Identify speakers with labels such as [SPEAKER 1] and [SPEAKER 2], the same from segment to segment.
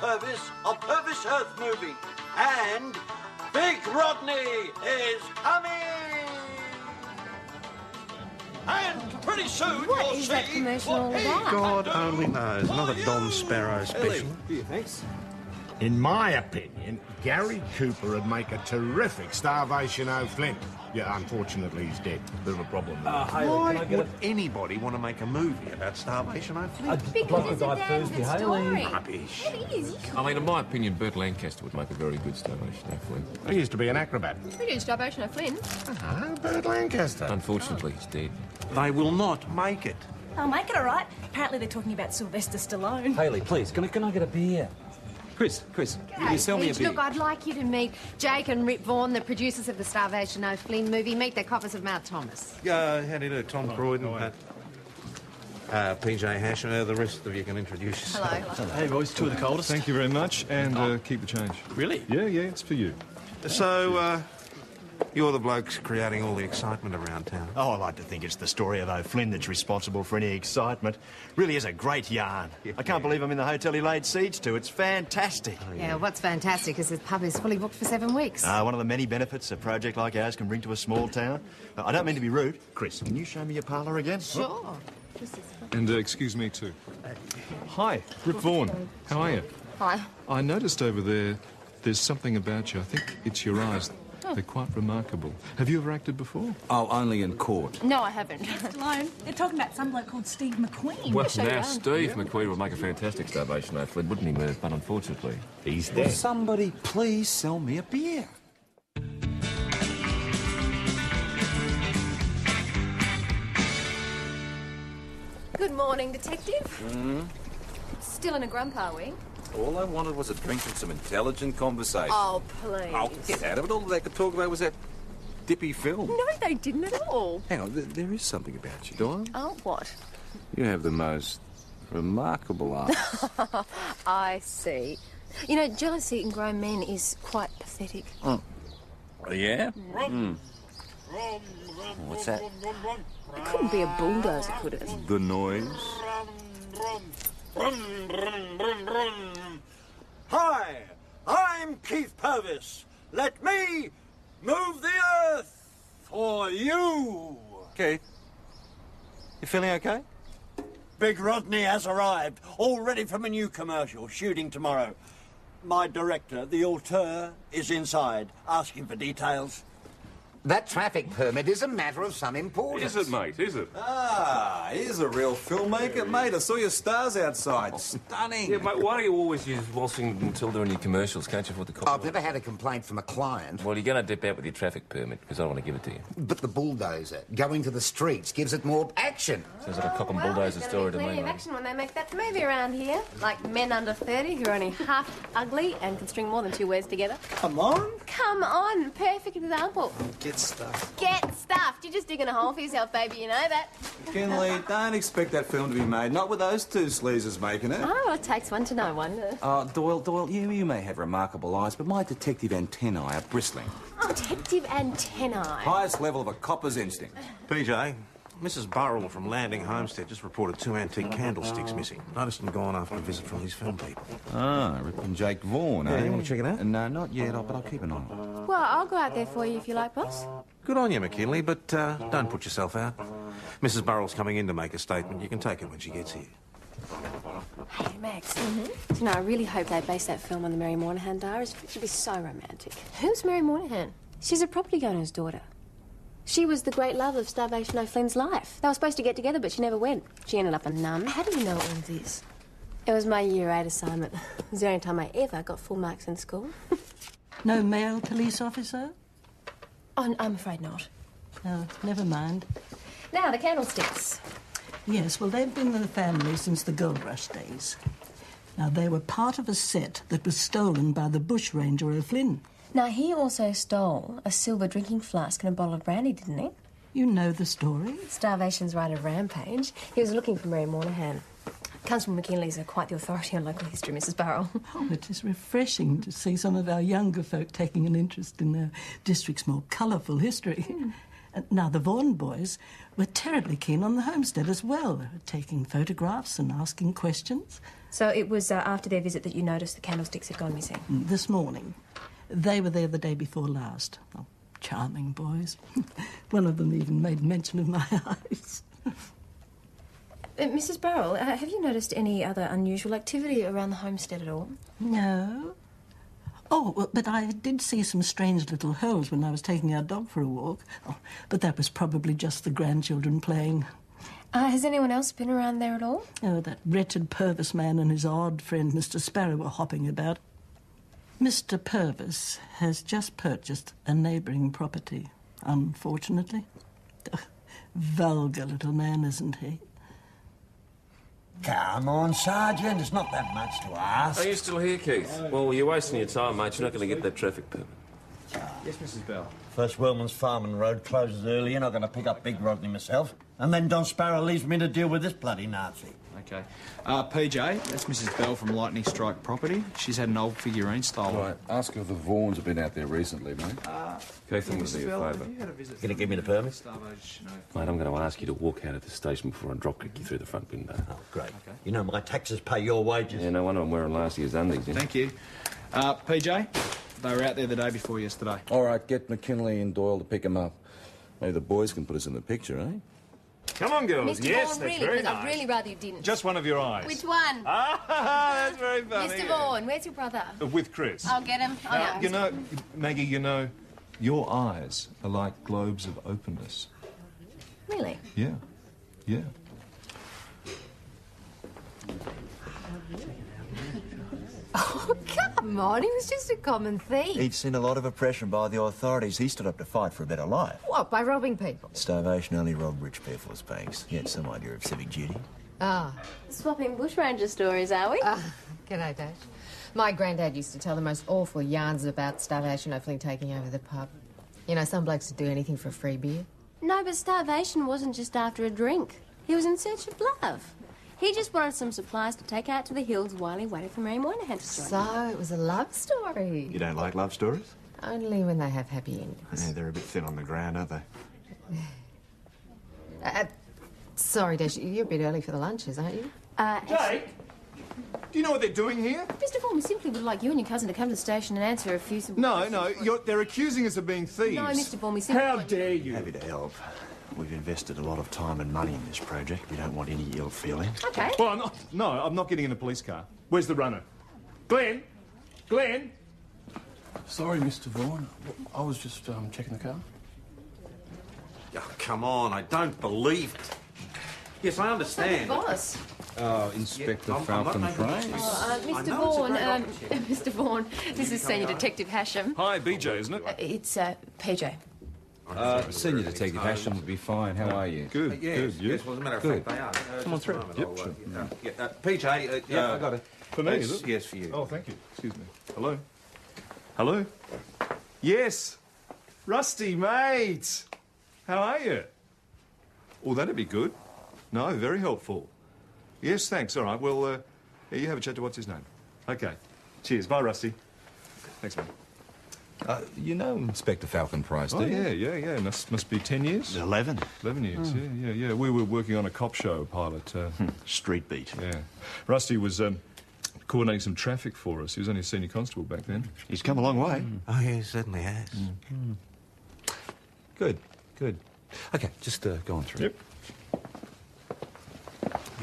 [SPEAKER 1] Purvis of Purvis Earth movie. And Big Rodney is coming! And pretty soon
[SPEAKER 2] What
[SPEAKER 1] you'll
[SPEAKER 2] is
[SPEAKER 1] see
[SPEAKER 2] that commercial all about?
[SPEAKER 3] God only knows. Another Don Sparrow special.
[SPEAKER 1] Here, thanks.
[SPEAKER 4] In my opinion, Gary Cooper would make a terrific Starvation O'Flynn. Yeah, unfortunately, he's dead. Bit of a problem.
[SPEAKER 3] Why would anybody want to make a movie about Starvation O'Flynn?
[SPEAKER 2] Because it's a damn good story.
[SPEAKER 3] Rubbish.
[SPEAKER 2] It is.
[SPEAKER 5] I mean, in my opinion, Burt Lancaster would make a very good Starvation O'Flynn.
[SPEAKER 4] He used to be an acrobat.
[SPEAKER 2] We do Starvation O'Flynn.
[SPEAKER 4] Ah, Burt Lancaster.
[SPEAKER 5] Unfortunately, he's dead.
[SPEAKER 3] They will not make it.
[SPEAKER 6] I'll make it all right. Apparently they're talking about Sylvester Stallone.
[SPEAKER 7] Hayley, please, can I get a beer? Chris, will you sell me a beer?
[SPEAKER 2] Look, I'd like you to meet Jake and Rip Vaughan, the producers of the Starvation O'Flynn movie. Meet the coppers of Mount Thomas.
[SPEAKER 3] How do you do? Tom Croydon, PJ Hasher, the rest of you can introduce yourself.
[SPEAKER 2] Hello.
[SPEAKER 8] Hey, boys, two of the coldest.
[SPEAKER 9] Thank you very much, and keep the change.
[SPEAKER 3] Really?
[SPEAKER 9] Yeah, it's for you.
[SPEAKER 3] So, you're the blokes creating all the excitement around town.
[SPEAKER 8] Oh, I like to think it's the story of O'Flynn that's responsible for any excitement. Really is a great yarn. I can't believe I'm in the hotel he laid siege to. It's fantastic.
[SPEAKER 2] Yeah, what's fantastic is his pub is fully booked for 7 weeks.
[SPEAKER 8] One of the many benefits a project like ours can bring to a small town. I don't mean to be rude. Chris, can you show me your parlour again?
[SPEAKER 2] Sure.
[SPEAKER 9] And excuse me too. Hi, Rip Vaughan. How are you?
[SPEAKER 2] Hi.
[SPEAKER 9] I noticed over there's something about you. I think it's your eyes. They're quite remarkable. Have you ever acted before?
[SPEAKER 7] Oh, only in court.
[SPEAKER 2] No, I haven't.
[SPEAKER 6] Stallone. They're talking about some bloke called Steve McQueen.
[SPEAKER 5] Well, now, Steve McQueen would make a fantastic Starvation O'Flynn, wouldn't he, Merv? But unfortunately,
[SPEAKER 8] He's
[SPEAKER 7] Will
[SPEAKER 8] dead.
[SPEAKER 7] somebody please sell me a beer?
[SPEAKER 2] Good morning, Detective. Still in a grump, are we?
[SPEAKER 7] All I wanted was a drink and some intelligent conversation.
[SPEAKER 2] Oh, please.
[SPEAKER 7] Oh, get out of it. All they could talk about was that dippy film.
[SPEAKER 2] No, they didn't at all.
[SPEAKER 7] Hang on, there is something about you, Dawn.
[SPEAKER 2] Oh, what?
[SPEAKER 7] You have the most remarkable eyes.
[SPEAKER 2] I see. You know, jealousy in grown men is quite pathetic.
[SPEAKER 7] Oh, yeah? What's that?
[SPEAKER 2] It couldn't be a bulldozer, could it?
[SPEAKER 7] The noise?
[SPEAKER 1] Hi, I'm Keith Purvis. Let me move the earth for you.
[SPEAKER 7] Okay. You feeling okay?
[SPEAKER 1] Big Rodney has arrived, all ready from a new commercial, shooting tomorrow. My director, the auteur, is inside, asking for details.
[SPEAKER 10] That traffic permit is a matter of some importance.
[SPEAKER 5] is it, mate? Is it?
[SPEAKER 7] Ah, here's a real filmmaker, mate. I saw your stars outside. Stunning.
[SPEAKER 5] Yeah, mate. Why do you always use Walsing until they're in your commercials? Can't you afford the copyright?
[SPEAKER 10] I've never had a complaint from a client.
[SPEAKER 5] Well, you're going to dip out with your traffic permit because I don't want to give it to you.
[SPEAKER 10] But the bulldozer going to the streets gives it more action.
[SPEAKER 5] Sounds like a cop and bulldozer story to me,
[SPEAKER 2] Plenty of
[SPEAKER 5] mate.
[SPEAKER 2] action when they make that movie around here. Like men under 30 who are only half ugly and can string more than 2 words together.
[SPEAKER 1] Come on.
[SPEAKER 2] Come on, perfect example.
[SPEAKER 1] Get stuff.
[SPEAKER 2] Get stuffed. You're just digging a hole for yourself, baby, you know that.
[SPEAKER 7] Kinley, don't expect that film to be made. Not with those two sleazers making it.
[SPEAKER 2] Oh, well, it takes one to know one.
[SPEAKER 7] Doyle, you may have remarkable eyes, but my detective antennae are bristling.
[SPEAKER 2] Detective antennae.
[SPEAKER 7] Highest level of a copper's instinct.
[SPEAKER 3] PJ, Mrs. Burrell from Landing Homestead just reported 2 antique candlesticks missing. Noticed them gone after a visit from these film people.
[SPEAKER 7] Ah, Rip and Jake Vaughan, eh?
[SPEAKER 3] Yeah, you want to check it out?
[SPEAKER 7] No, not yet, but I'll keep an eye on it.
[SPEAKER 2] Well, I'll go out there for you if you like, boss.
[SPEAKER 3] Good on you, McKinley, but don't put yourself out. Mrs. Burrell's coming in to make a statement. You can take it when she gets here.
[SPEAKER 2] Hey, Max. Mm-hmm. You know, I really hope they base that film on the Mary Moynihan diaries. It should be so romantic. Who's Mary Moynihan? She's a property owner's daughter. She was the great love of Starvation O'Flynn's life. They were supposed to get together, but she never went. She ended up a nun. How do you know all this? It was my Year 8 assignment. It was the only time I ever got full marks in school.
[SPEAKER 11] No male police officer?
[SPEAKER 2] Oh, I'm afraid not.
[SPEAKER 11] Oh, never mind.
[SPEAKER 2] Now, the candlesticks.
[SPEAKER 11] Yes, well, they've been in the family since the gold rush days. Now, they were part of a set that was stolen by the bushranger O'Flynn.
[SPEAKER 2] Now, he also stole a silver drinking flask and a bottle of brandy, didn't he?
[SPEAKER 11] You know the story?
[SPEAKER 2] Starvation's right of Rampage. He was looking for Mary Moynihan. Comes from McKinley's, quite the authority on local history, Mrs. Burrell.
[SPEAKER 11] Oh, it is refreshing to see some of our younger folk taking an interest in their district's more colourful history. Now, the Vaughan boys were terribly keen on the homestead as well. They were taking photographs and asking questions.
[SPEAKER 6] So it was after their visit that you noticed the candlesticks had gone missing?
[SPEAKER 11] This morning. They were there the day before last. Oh, charming boys. One of them even made mention of my eyes.
[SPEAKER 6] Mrs. Burrell, have you noticed any other unusual activity around the homestead at all?
[SPEAKER 11] No. Oh, well, but I did see some strange little holes when I was taking our dog for a walk. Oh, but that was probably just the grandchildren playing.
[SPEAKER 6] Has anyone else been around there at all?
[SPEAKER 11] Oh, that wretched Purvis man and his odd friend Mr. Sparrow were hopping about. Mr. Purvis has just purchased a neighbouring property, unfortunately. Vulgar little man, isn't he?
[SPEAKER 1] Come on, Sergeant. It's not that much to ask.
[SPEAKER 5] Are you still here, Keith? Well, you're wasting your time, mate. You're not going to get that traffic permit.
[SPEAKER 8] Yes, Mrs. Bell.
[SPEAKER 1] First Wellman's Farming Road closes early. You're not going to pick up Big Rodney myself. And then Don Sparrow leaves me to deal with this bloody Nazi.
[SPEAKER 12] Okay. PJ, that's Mrs. Bell from Lightning Strike Property. She's had an old figurine stolen.
[SPEAKER 13] Right, ask her if the Vaughans have been out there recently, mate.
[SPEAKER 5] Keith, I'm going to do you a favour.
[SPEAKER 1] Going to give me the permit?
[SPEAKER 5] Mate, I'm going to ask you to walk out of the station before I drop kick you through the front window.
[SPEAKER 1] Oh, great. Okay. You know my taxes pay your wages.
[SPEAKER 5] Yeah, no wonder I'm wearing last year's undies. Yeah?
[SPEAKER 12] Thank you. PJ, they were out there the day before yesterday.
[SPEAKER 13] All right, get McKinley and Doyle to pick them up. Maybe the boys can put us in the picture, eh?
[SPEAKER 9] Come on, girls.
[SPEAKER 2] Mr.
[SPEAKER 9] Yes,
[SPEAKER 2] Vaughan,
[SPEAKER 9] that's
[SPEAKER 2] really,
[SPEAKER 9] very
[SPEAKER 2] because
[SPEAKER 9] nice.
[SPEAKER 2] I'd really rather you didn't.
[SPEAKER 9] Just one of your eyes.
[SPEAKER 2] Which one?
[SPEAKER 9] Ah, that's very funny.
[SPEAKER 2] Mr. Vaughan, where's your brother?
[SPEAKER 9] With Chris.
[SPEAKER 2] I'll get him.
[SPEAKER 9] Now, you know, Maggie, you know, your eyes are like globes of openness.
[SPEAKER 2] Really?
[SPEAKER 9] Yeah. Yeah.
[SPEAKER 14] Oh, come on, he was just a common thief.
[SPEAKER 15] He'd seen a lot of oppression by the authorities. He stood up to fight for a better life.
[SPEAKER 14] What, by robbing people?
[SPEAKER 15] Starvation only robbed rich people's banks. He had some idea of civic duty.
[SPEAKER 14] Ah.
[SPEAKER 2] Swapping bushranger stories, are we?
[SPEAKER 14] G'day, Dash. My granddad used to tell the most awful yarns about Starvation O'Flynn taking over the pub. You know, some blokes would do anything for a free beer.
[SPEAKER 2] No, but Starvation wasn't just after a drink. He was in search of love. He just wanted some supplies to take out to the hills while he waited for Mary Moynihan to join him.
[SPEAKER 14] So, it was a love story.
[SPEAKER 8] You don't like love stories?
[SPEAKER 14] Only when they have happy endings.
[SPEAKER 8] Yeah, they're a bit thin on the ground, aren't they?
[SPEAKER 14] Sorry, Dash, you're a bit early for the lunches, aren't you?
[SPEAKER 9] Jake, do you know what they're doing here?
[SPEAKER 2] Mr. Vaughan, we simply would like you and your cousin to come to the station and answer a few simple questions.
[SPEAKER 9] They're accusing us of being thieves.
[SPEAKER 2] No, Mr. Vaughan, we simply
[SPEAKER 8] How
[SPEAKER 2] want
[SPEAKER 8] dare you? Happy to help. We've invested a lot of time and money in this project. We don't want any ill feeling.
[SPEAKER 2] Okay.
[SPEAKER 9] Well, I'm not getting in a police car. Where's the runner? Glenn? Glenn?
[SPEAKER 13] Sorry, Mr. Vaughan. I was just checking the car.
[SPEAKER 3] Oh, come on, I don't believe it. Yes, I understand.
[SPEAKER 2] Boss.
[SPEAKER 13] Inspector
[SPEAKER 3] I'm
[SPEAKER 13] Falcon
[SPEAKER 3] not
[SPEAKER 13] Price.
[SPEAKER 2] Mr. Vaughan, Mr. Vaughan, this is Senior Detective Hashem.
[SPEAKER 9] Hi, BJ, isn't it?
[SPEAKER 2] It's PJ.
[SPEAKER 13] Senior Detective Hashem would be fine. How are you?
[SPEAKER 9] Good, good. You?
[SPEAKER 3] Yes, well, as a matter of
[SPEAKER 13] Good.
[SPEAKER 3] fact, they are.
[SPEAKER 13] Come on through.
[SPEAKER 3] Yep, sure. PJ,
[SPEAKER 13] I got it.
[SPEAKER 9] For me, is it?
[SPEAKER 3] Yes, for you.
[SPEAKER 9] Oh, thank you. Excuse me. Hello? Hello? Yes. Rusty, mate. How are you? Oh, that'd be good. No, very helpful. Yes, thanks. All right. Well, you have a chat to what's his name. Okay. Cheers. Bye, Rusty. Thanks, mate.
[SPEAKER 13] You know Inspector Falcon Price, do
[SPEAKER 9] Oh,
[SPEAKER 13] you?
[SPEAKER 9] yeah. Must be 10 years.
[SPEAKER 8] 11.
[SPEAKER 9] 11 years, yeah. We were working on a cop show pilot.
[SPEAKER 8] Street beat.
[SPEAKER 9] Yeah. Rusty was coordinating some traffic for us. He was only a senior constable back then.
[SPEAKER 8] He's come a long way.
[SPEAKER 3] Oh, yeah, he certainly has.
[SPEAKER 13] Good. Okay, just go on through.
[SPEAKER 9] Yep.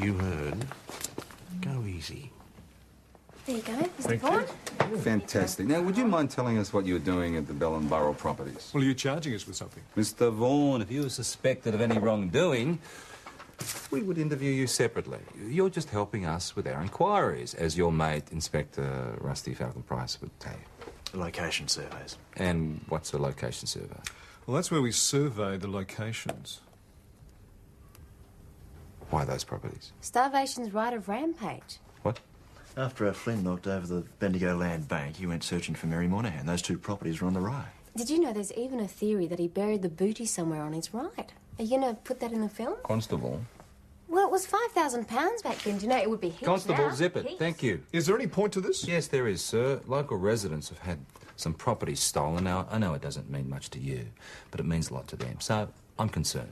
[SPEAKER 3] You heard. Go easy.
[SPEAKER 2] There you go, Mr.
[SPEAKER 9] Thank
[SPEAKER 2] Vaughan.
[SPEAKER 7] Fantastic. Now, would you mind telling us what you were doing at the Bell and Burrell properties?
[SPEAKER 9] Well, are you charging us with something?
[SPEAKER 13] Mr. Vaughan, if you were suspected of any wrongdoing, we would interview you separately. You're just helping us with our inquiries, as your mate, Inspector Rusty Falcon Price, would tell you.
[SPEAKER 8] Location surveys.
[SPEAKER 13] And what's a location survey?
[SPEAKER 9] Well, that's where we survey the locations.
[SPEAKER 13] Why those properties?
[SPEAKER 2] Starvation's right of rampage.
[SPEAKER 13] What?
[SPEAKER 15] After O'Flynn knocked over the Bendigo Land Bank, he went searching for Mary Moynihan. Those two properties were on the right.
[SPEAKER 2] Did you know there's even a theory that he buried the booty somewhere on his right? Are you going to put that in the film?
[SPEAKER 13] Constable.
[SPEAKER 2] Well, it was £5,000 back then. Do you know it would be heaps
[SPEAKER 13] Constable,
[SPEAKER 2] now?
[SPEAKER 13] zip it.
[SPEAKER 2] Heaps.
[SPEAKER 13] Thank you.
[SPEAKER 9] Is there any point to this?
[SPEAKER 13] Yes, there is, sir. Local residents have had some property stolen. Now, I know it doesn't mean much to you, but it means a lot to them. So I'm concerned.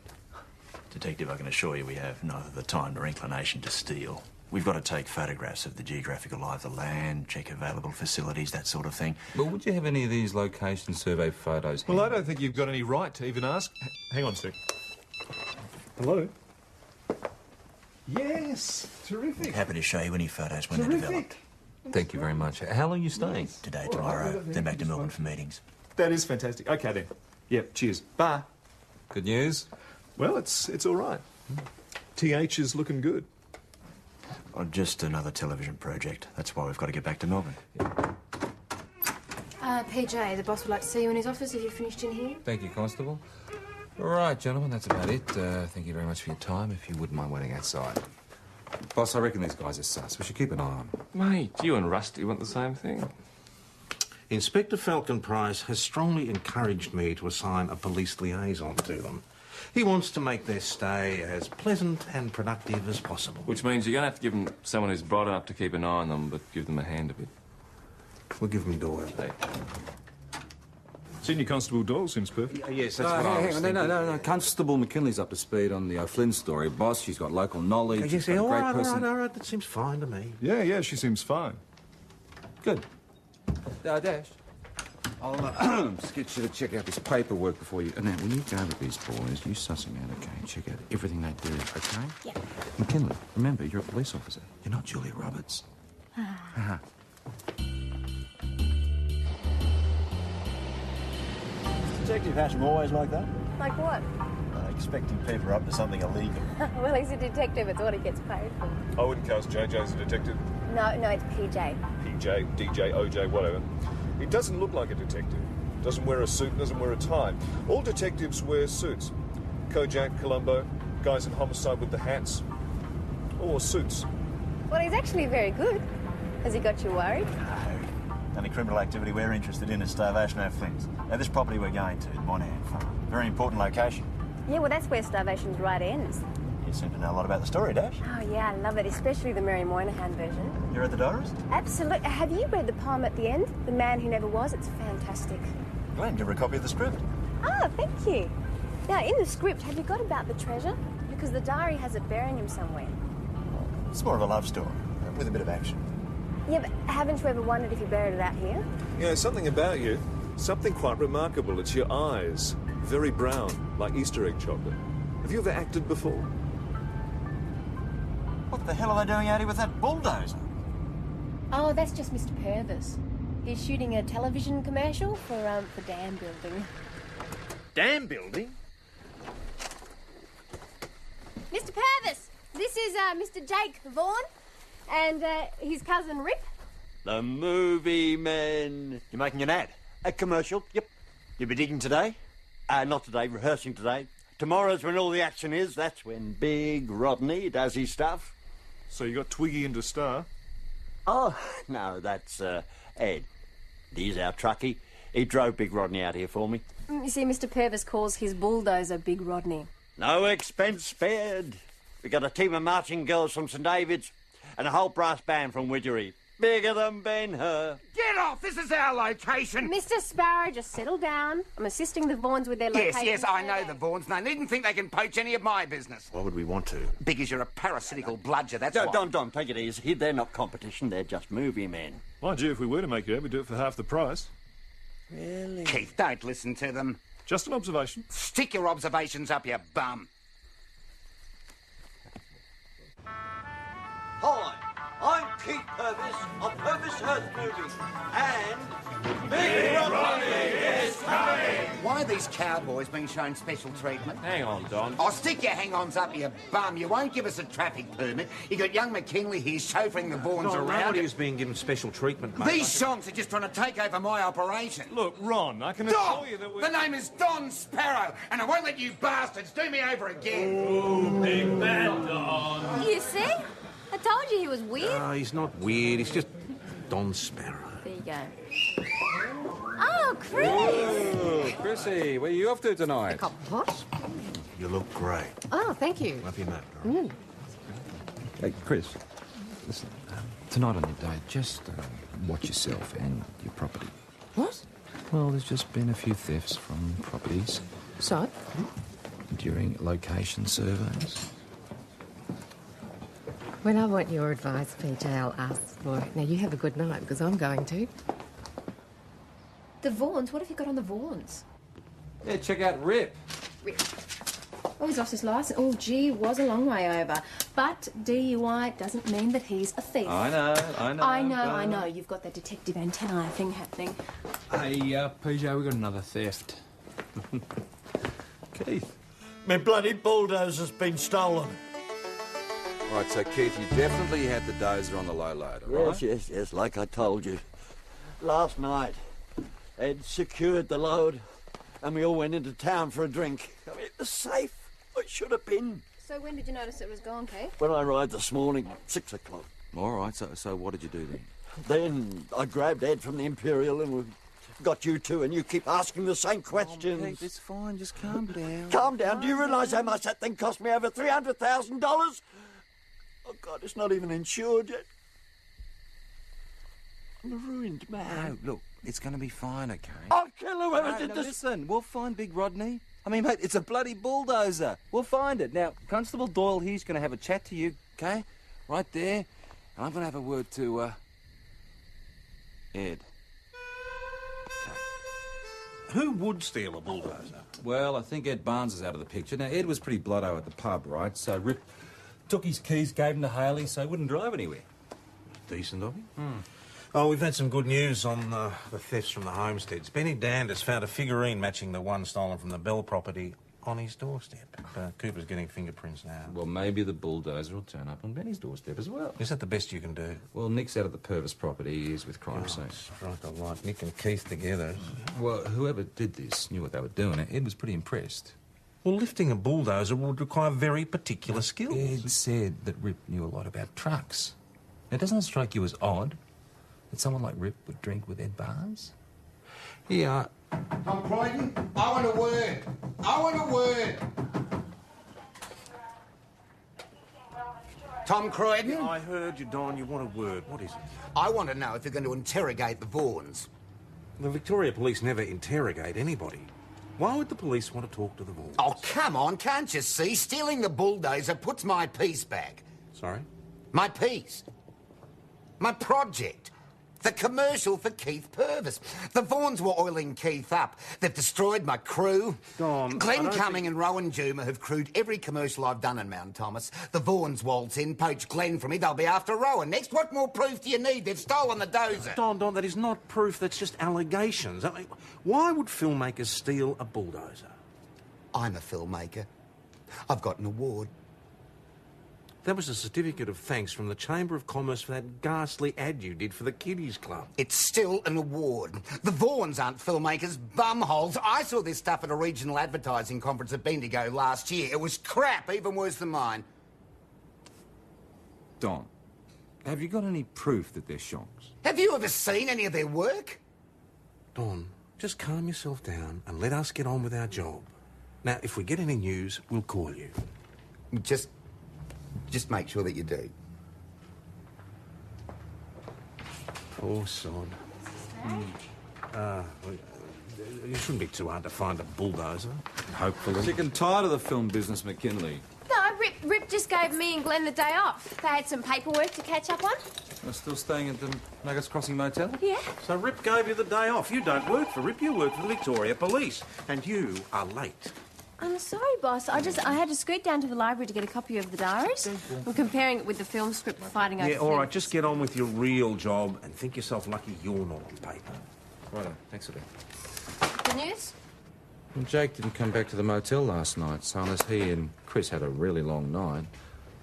[SPEAKER 15] Detective, I can assure you we have neither the time nor inclination to steal. We've got to take photographs of the geographical lie of the land, check available facilities, that sort of thing.
[SPEAKER 13] Well, would you have any of these location survey photos?
[SPEAKER 9] Well, I don't think you've got any right to even ask. Hang on a sec. Hello? Yes, terrific.
[SPEAKER 15] Happy to show you any photos when they're developed.
[SPEAKER 13] Thank you very much. How long are you staying?
[SPEAKER 15] Today, tomorrow, then back to Melbourne for meetings.
[SPEAKER 9] That is fantastic. OK, then. Yep, cheers. Bye.
[SPEAKER 13] Good news?
[SPEAKER 9] Well, it's all right. TH is looking good.
[SPEAKER 15] Oh, just another television project. That's why we've got to get back to Melbourne.
[SPEAKER 2] PJ, the boss would like to see you in his office if you're finished in here.
[SPEAKER 13] Thank you, Constable. All right, gentlemen, that's about it. Thank you very much for your time. If you wouldn't mind waiting outside. Boss, I reckon these guys are sus. We should keep an eye on them.
[SPEAKER 5] Mate, you and Rusty want the same thing.
[SPEAKER 3] Inspector Falcon Price has strongly encouraged me to assign a police liaison to them. He wants to make their stay as pleasant and productive as possible.
[SPEAKER 5] Which means you're going to have to give them someone who's bright enough to keep an eye on them, but give them a hand a bit.
[SPEAKER 3] We'll give them Doyle.
[SPEAKER 5] Hey.
[SPEAKER 9] Senior Constable Doyle seems perfect.
[SPEAKER 3] Yes, that's what I was thinking.
[SPEAKER 16] No. Constable McKinley's up to speed on the O'Flynn story. Boss, she's got local knowledge.
[SPEAKER 3] Yes,
[SPEAKER 16] she's got a
[SPEAKER 3] all
[SPEAKER 16] great
[SPEAKER 3] right,
[SPEAKER 16] person.
[SPEAKER 3] all right. That seems fine to me.
[SPEAKER 9] Yeah, she seems fine.
[SPEAKER 16] Good. Dash. I'll just get you to check out this paperwork before you... Now, when you go with these boys, you suss them out, OK? Check out everything they do, OK?
[SPEAKER 2] Yeah.
[SPEAKER 16] McKinley, remember, you're a police officer. You're not Julia Roberts. Uh-huh.
[SPEAKER 15] Detective Hasham always like that?
[SPEAKER 2] Like what?
[SPEAKER 15] Expecting people up to something illegal.
[SPEAKER 2] Well, he's a detective. It's what he gets paid for.
[SPEAKER 9] I wouldn't cast JJ as a detective.
[SPEAKER 2] No, it's PJ.
[SPEAKER 9] PJ, DJ, OJ, whatever. He doesn't look like a detective. Doesn't wear a suit, doesn't wear a tie. All detectives wear suits. Kojak, Columbo, guys in homicide with the hats. All suits.
[SPEAKER 2] Well, he's actually very good. Has he got you worried?
[SPEAKER 15] Only criminal activity we're interested in is starvation O'Flynn's. Now, this property we're going to, Monahan Farm. Very important location.
[SPEAKER 2] Yeah, well, that's where Starvation's right ends.
[SPEAKER 15] You seem to know a lot about the story, Dash.
[SPEAKER 2] Oh, yeah, I love it, especially the Mary Moynihan version.
[SPEAKER 15] You read the diarist?
[SPEAKER 2] Absolutely. Have you read the poem at the end? The Man Who Never Was? It's fantastic.
[SPEAKER 15] Glenn, give her a copy of the script.
[SPEAKER 2] Ah, thank you. Now, in the script, have you got about the treasure? Because the diary has it burying him somewhere.
[SPEAKER 15] It's more of a love story, with a bit of action.
[SPEAKER 2] Yeah, but haven't you ever wondered if you buried it out here?
[SPEAKER 9] You know, something about you. Something quite remarkable. It's your eyes. Very brown, like Easter egg chocolate. Have you ever acted before?
[SPEAKER 15] What the hell are they doing out here with that bulldozer?
[SPEAKER 2] Oh, that's just Mr. Purvis. He's shooting a television commercial for dam building.
[SPEAKER 15] Dam building?
[SPEAKER 2] Mr. Purvis, this is Mr. Jake Vaughan and his cousin Rip.
[SPEAKER 1] The movie men.
[SPEAKER 15] You're making an ad?
[SPEAKER 1] A commercial, yep.
[SPEAKER 15] You'll be digging today?
[SPEAKER 1] Not today, rehearsing today. Tomorrow's when all the action is. That's when Big Rodney does his stuff.
[SPEAKER 9] So you got Twiggy into Star?
[SPEAKER 1] Oh, no, that's Ed. He's our truckie. He drove Big Rodney out here for me.
[SPEAKER 2] You see, Mr. Purvis calls his bulldozer Big Rodney.
[SPEAKER 1] No expense spared. We got a team of marching girls from St David's and a whole brass band from Widgery. Bigger than Ben-Hur.
[SPEAKER 10] Get off! This is our location!
[SPEAKER 2] Mr. Sparrow, just settle down. I'm assisting the Vaughans with their location.
[SPEAKER 10] Yes, I know the Vaughans. They needn't think they can poach any of my business.
[SPEAKER 15] Why would we want to?
[SPEAKER 10] Because you're a parasitical bludger, that's why.
[SPEAKER 1] Don, take it easy. They're not competition, they're just movie men.
[SPEAKER 9] Mind you, if we were to make it out, we'd do it for half the price.
[SPEAKER 1] Really?
[SPEAKER 10] Keith, don't listen to them.
[SPEAKER 9] Just an observation.
[SPEAKER 10] Stick your observations up your bum.
[SPEAKER 1] Hi, I'm Keith Purvis of Purvis Earth Movie and Big Rodney is coming!
[SPEAKER 10] Why are these cowboys being shown special treatment?
[SPEAKER 5] Hang on, Don.
[SPEAKER 10] I'll stick your hang-ons up your bum. You won't give us a traffic permit. You got young McKinley here chauffeuring the Vaughans around.
[SPEAKER 3] Nobody was being given special treatment, mate.
[SPEAKER 10] These shonks are just trying to take over my operation.
[SPEAKER 9] Look, Ron, I can
[SPEAKER 10] Don!
[SPEAKER 9] assure you that we're...
[SPEAKER 10] The name is Don Sparrow, and I won't let you bastards do me over again.
[SPEAKER 5] Oh, big bad Don.
[SPEAKER 2] You see? I told you he was weird.
[SPEAKER 3] No, he's not weird. He's just Don Sparrow.
[SPEAKER 2] There you go. Oh, Chris!
[SPEAKER 16] Oh, Chrissy, where are you off to tonight?
[SPEAKER 2] What?
[SPEAKER 15] You look great.
[SPEAKER 2] Oh, thank you.
[SPEAKER 15] Love your mate.
[SPEAKER 2] Mm.
[SPEAKER 16] Hey, Chris, listen, tonight on your date, just watch yourself and your property.
[SPEAKER 2] What?
[SPEAKER 13] Well, there's just been a few thefts from properties
[SPEAKER 14] So?
[SPEAKER 13] during location surveys.
[SPEAKER 14] When I want your advice, PJ, I'll ask for it. Now, you have a good night, because I'm going to.
[SPEAKER 2] The Vaughans? What have you got on the Vaughans?
[SPEAKER 13] Yeah, check out Rip.
[SPEAKER 2] Oh, he's lost his licence. Oh, gee, was a long way over. But DUI doesn't mean that he's a thief.
[SPEAKER 13] I know.
[SPEAKER 2] I know. You've got that detective antennae thing happening.
[SPEAKER 12] Hey, PJ, we got another theft.
[SPEAKER 1] Keith, my bloody bulldozer's been stolen.
[SPEAKER 16] Right, so Keith, you definitely had the dozer on the low loader, right?
[SPEAKER 1] Yes, like I told you. Last night, Ed secured the load, and we all went into town for a drink. I mean, it was safe. It should have been.
[SPEAKER 2] So when did you notice it was gone, Keith?
[SPEAKER 1] When I arrived this morning, 6 o'clock.
[SPEAKER 16] All right, so what did you do then?
[SPEAKER 1] Then I grabbed Ed from the Imperial and we got you two, and you keep asking the same questions.
[SPEAKER 16] Pete, it's fine, just calm down.
[SPEAKER 1] Calm down. Do you realise how much that thing cost me? Over $300,000? Oh, God, it's not even insured yet. I'm a ruined man.
[SPEAKER 16] No, look, it's going to be fine, okay?
[SPEAKER 1] I'll kill whoever did this.
[SPEAKER 17] Listen, we'll find Big Rodney. I mean, mate, it's a bloody bulldozer. We'll find it. Now, Constable Doyle here's going to have a chat to you, okay? Right there. And I'm going to have a word to, Ed.
[SPEAKER 3] Who would steal a bulldozer?
[SPEAKER 13] Well, I think Ed Barnes is out of the picture. Now, Ed was pretty blotto at the pub, right? So Rip took his keys, gave them to Haley, so he wouldn't drive anywhere.
[SPEAKER 3] Decent of him. Oh, we've had some good news on the thefts from the homesteads. Benny Danders found a figurine matching the one stolen from the Bell property on his doorstep. Cooper's getting fingerprints now.
[SPEAKER 13] Well, maybe the bulldozer will turn up on Benny's doorstep as well.
[SPEAKER 3] Is that the best you can do?
[SPEAKER 13] Well, Nick's out of the Purvis property. He's with crime scene.
[SPEAKER 3] Strike a light. Nick and Keith together.
[SPEAKER 13] Well, whoever did this knew what they were doing. Ed was pretty impressed.
[SPEAKER 3] Well, lifting a bulldozer would require very particular skills.
[SPEAKER 13] Ed said that Rip knew a lot about trucks. Now, doesn't it strike you as odd that someone like Rip would drink with Ed Barnes?
[SPEAKER 3] Yeah.
[SPEAKER 10] Tom Croydon, I want a word. I want a word. Tom Croydon?
[SPEAKER 3] Yeah, I heard you, Don. You want a word. What is it?
[SPEAKER 10] I want to know if you're going to interrogate the Vaughans.
[SPEAKER 3] The Victoria Police never interrogate anybody. Why would the police want to talk to the Vaughans?
[SPEAKER 10] Oh, come on, can't you see? Stealing the bulldozer puts my piece back.
[SPEAKER 3] Sorry?
[SPEAKER 10] My piece. My project. The commercial for Keith Purvis. The Vaughans were oiling Keith up. They've destroyed my crew.
[SPEAKER 3] Don,
[SPEAKER 10] Glenn Cumming and Rowan Juma have crewed every commercial I've done in Mount Thomas. The Vaughans waltz in, poach Glenn from me. They'll be after Rowan next. What more proof do you need? They've stolen the dozer.
[SPEAKER 3] Don, that is not proof. That's just allegations. I mean, why would filmmakers steal a bulldozer?
[SPEAKER 10] I'm a filmmaker. I've got an award.
[SPEAKER 3] That was a certificate of thanks from the Chamber of Commerce for that ghastly ad you did for the Kiddies Club.
[SPEAKER 10] It's still an award. The Vaughans aren't filmmakers, bumholes. I saw this stuff at a regional advertising conference at Bendigo last year. It was crap, even worse than mine.
[SPEAKER 13] Don, have you got any proof that they're shonks?
[SPEAKER 10] Have you ever seen any of their work?
[SPEAKER 3] Don, just calm yourself down and let us get on with our job. Now, if we get any news, we'll call you.
[SPEAKER 10] Just make sure that you do.
[SPEAKER 3] Poor sod. It shouldn't be too hard to find a bulldozer.
[SPEAKER 13] Hopefully.
[SPEAKER 7] Sick and tired of the film business, McKinley.
[SPEAKER 2] No, Rip just gave me and Glenn the day off. They had some paperwork to catch up on.
[SPEAKER 7] We're still staying at the Nuggets Crossing Motel?
[SPEAKER 2] Yeah.
[SPEAKER 3] So Rip gave you the day off. You don't work for Rip, you work for the Victoria Police. And you are late.
[SPEAKER 2] I'm sorry, boss. I had to scoot down to the library to get a copy of the diaries. I'm comparing it with the film script for Fighting Over
[SPEAKER 3] Yeah, all right,
[SPEAKER 2] Flint.
[SPEAKER 3] just get on with your real job and think yourself lucky you're not on paper.
[SPEAKER 13] Righto, thanks for that.
[SPEAKER 2] Good news?
[SPEAKER 13] Well, Jake didn't come back to the motel last night, so unless he and Chris had a really long night,